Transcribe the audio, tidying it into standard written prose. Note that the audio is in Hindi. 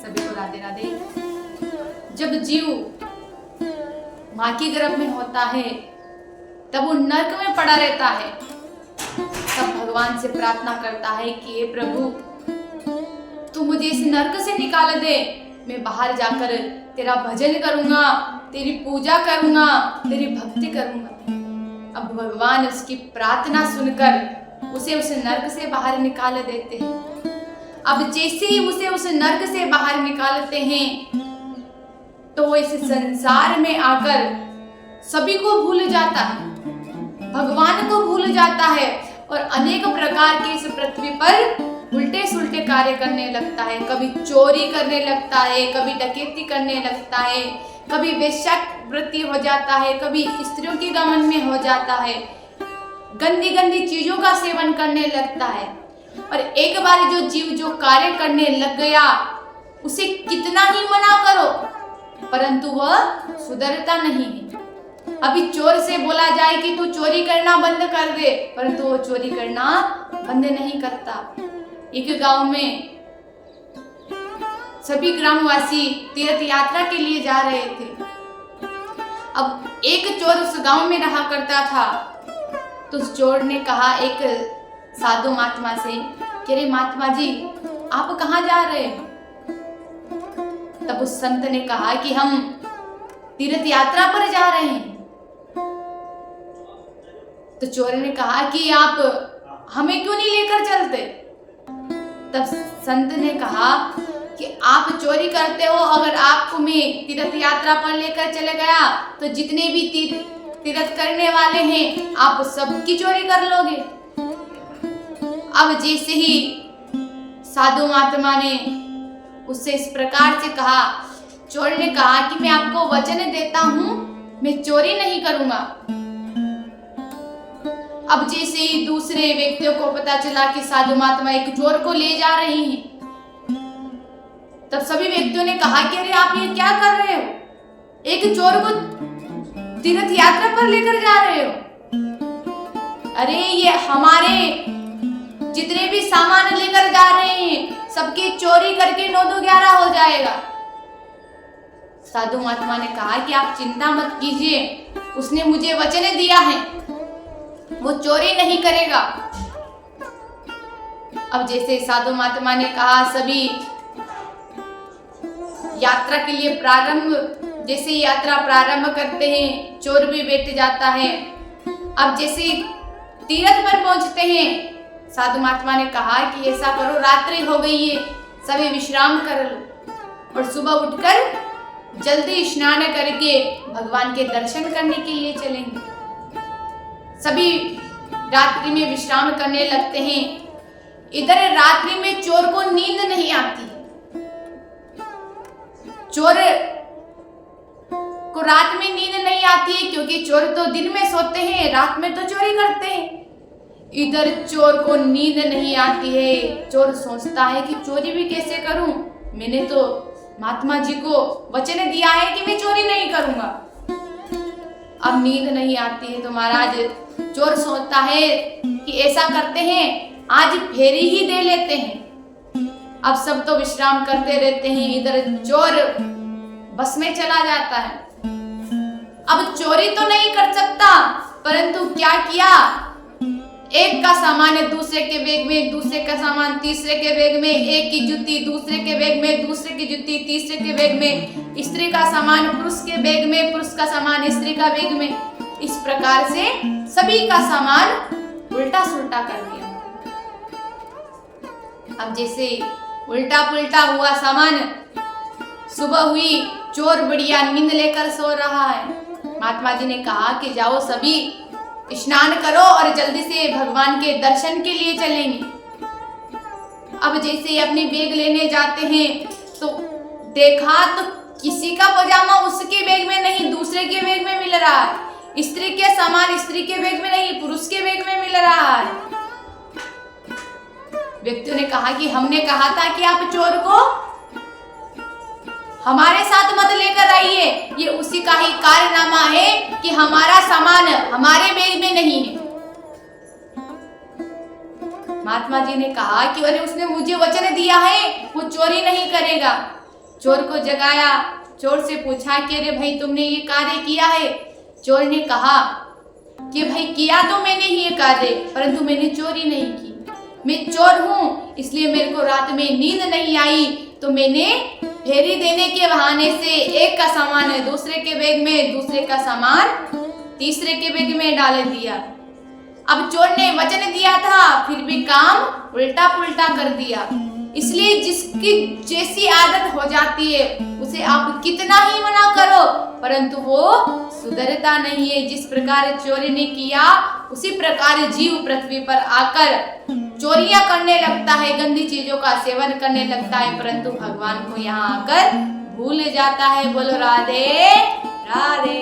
सभी को राधे राधे। जब जीव माँ की गर्भ में होता है तब वो नरक में पड़ा रहता है, तब भगवान से प्रार्थना करता है कि हे प्रभु तू मुझे इस नरक से निकाल दे, मैं बाहर जाकर तेरा भजन करूंगा, तेरी पूजा करूंगा, तेरी भक्ति करूंगा। अब भगवान उसकी प्रार्थना सुनकर उसे उस नरक से बाहर निकाल देते हैं। अब जैसे ही उसे उस नरक से बाहर निकालते हैं तो वो इस संसार में आकर सभी को भूल जाता है, भगवान को भूल जाता है और अनेक प्रकार के इस पृथ्वी पर उल्टे सुल्टे कार्य करने लगता है। कभी चोरी करने लगता है, कभी डकैती करने लगता है, कभी वेश्यावृत्ति हो जाता है, कभी स्त्रियों की गमन में हो जाता है, गंदी गंदी चीजों का सेवन करने लगता है। और एक बार जो जीव जो कार्य करने लग गया उसे कितना ही मना करो परंतु वह सुधरता नहीं है। अभी चोर से बोला जाए कि तू चोरी करना बंद कर दे, परंतु वो चोरी करना बंद नहीं करता। एक गांव में सभी ग्रामवासी तीर्थ यात्रा के लिए जा रहे थे। अब एक चोर उस गांव में रहा करता था, तो उस चोर ने कहा एक साधु महात्मा से कि अरे महात्मा जी आप कहाँ जा रहे हो? तब उस संत ने कहा कि हम तीर्थ यात्रा पर जा रहे हैं। तो चोर ने कहा कि आप हमें क्यों नहीं लेकर चलते? तब संत ने कहा कि आप चोरी करते हो, अगर आपको मैं तीर्थ यात्रा पर लेकर चले गया तो जितने भी तीर्थ करने वाले हैं आप सबकी चोरी कर लोगे। अब जैसे ही साधु महात्मा ने उससे इस प्रकार से कहा, चोर ने कहा कि मैं आपको वचन देता हूं मैं चोरी नहीं करूंगा। अब जैसे ही दूसरे व्यक्तियों को पता चला कि साधु महात्मा एक चोर को ले जा रही हैं, तब सभी व्यक्तियों ने कहा कि अरे आप ये क्या कर रहे हो? एक चोर को तीर्थ यात्रा पर लेकर जा रहे हो? अरे ये हमारे जितने भी सामान लेकर जा रहे हैं सबकी चोरी करके 9-2-11 हो जाएगा। साधु महात्मा ने कहा कि आप चिंता मत कीजिए, उसने मुझे वचन दिया है वो चोरी नहीं करेगा। अब जैसे साधु महात्मा ने कहा, सभी यात्रा के लिए जैसे यात्रा प्रारंभ करते हैं चोर भी बैठ जाता है। अब जैसे तीर्थ पर पहुंचते हैं साधु महात्मा ने कहा कि ऐसा करो रात्रि हो गई है सभी विश्राम कर लो और सुबह उठकर जल्दी स्नान करके भगवान के दर्शन करने के लिए चलेंगे। सभी रात्रि में विश्राम करने लगते हैं। इधर रात्रि में चोर को नींद नहीं आती। चोर को रात में नींद नहीं आती है क्योंकि चोर तो दिन में सोते हैं, रात में तो चोरी करते हैं। इधर चोर को नींद नहीं आती है। चोर सोचता है कि चोरी भी कैसे करूं, मैंने तो महात्मा जी को वचन दिया है कि मैं चोरी नहीं करूंगा। अब नींद नहीं आती है तो महाराज चोर सोचता है कि ऐसा करते हैं आज फेरी ही दे लेते हैं। अब सब तो विश्राम करते रहते हैं, इधर चोर बस में चला जाता है। अब चोरी तो नहीं कर सकता परंतु क्या किया, एक का सामान दूसरे के बैग में, दूसरे का सामान तीसरे के बैग में, एक की जूती दूसरे के बैग में, दूसरे की जूती तीसरे के बैग में, स्त्री का सामान पुरुष के बैग में, पुरुष का सामान स्त्री का बैग में। इस प्रकार से सभी का सामान उल्टा सुल्टा कर दिया। अब जैसे उल्टा पुल्टा हुआ सामान, सुबह हुई, चोर बढ़िया नींद लेकर सो रहा है। महात्मा जी ने कहा कि जाओ सभी स्नान करो और जल्दी से भगवान के दर्शन के लिए चलेंगे। अब जैसे अपनी बैग लेने जाते हैं तो देखा तो किसी का पजामा उसके बैग में नहीं दूसरे के बैग में मिल रहा है, स्त्री के सामान स्त्री के बैग में नहीं पुरुष के बैग में मिल रहा है। व्यक्तियों ने कहा कि हमने कहा था कि आप चोर को हमारे साथ मत लेकर आइए, ये उसी का ही कारनामा है कि हमारा सामान हमारे बैग में नहीं है। महात्मा जी ने कहा कि अरे उसने मुझे वचन दिया है वो चोरी नहीं करेगा। चोर को जगाया, चोर से पूछा कि अरे भाई तुमने ये कार्य किया है। चोर ने कहा कि भाई किया तो मैंने ही ये कार्य, परंतु मैंने चोरी नहीं की। मैं चोर हूँ, इसलिए मेरे को रात में नींद नहीं आई, तो मैंने फेरी देने के बहाने से एक का सामान है दूसरे के बैग में, दूसरे का सामान तीसरे के बैग में डाल दिया। अब चोर ने वचन दिया था, फिर भी काम उल्टा पुल्टा कर दिया। इसलिए जिसकी जैसी आदत हो जाती है उसे आप कितना ही मना करो, परंतु वो सुधरता नहीं है। जिस प्रकार चोरी ने किया उसी प्रकार जीव पृथ्वी पर आकर चोरियां करने लगता है, गंदी चीजों का सेवन करने लगता है, परंतु भगवान को यहाँ आकर भूल जाता है। बोलो राधे राधे।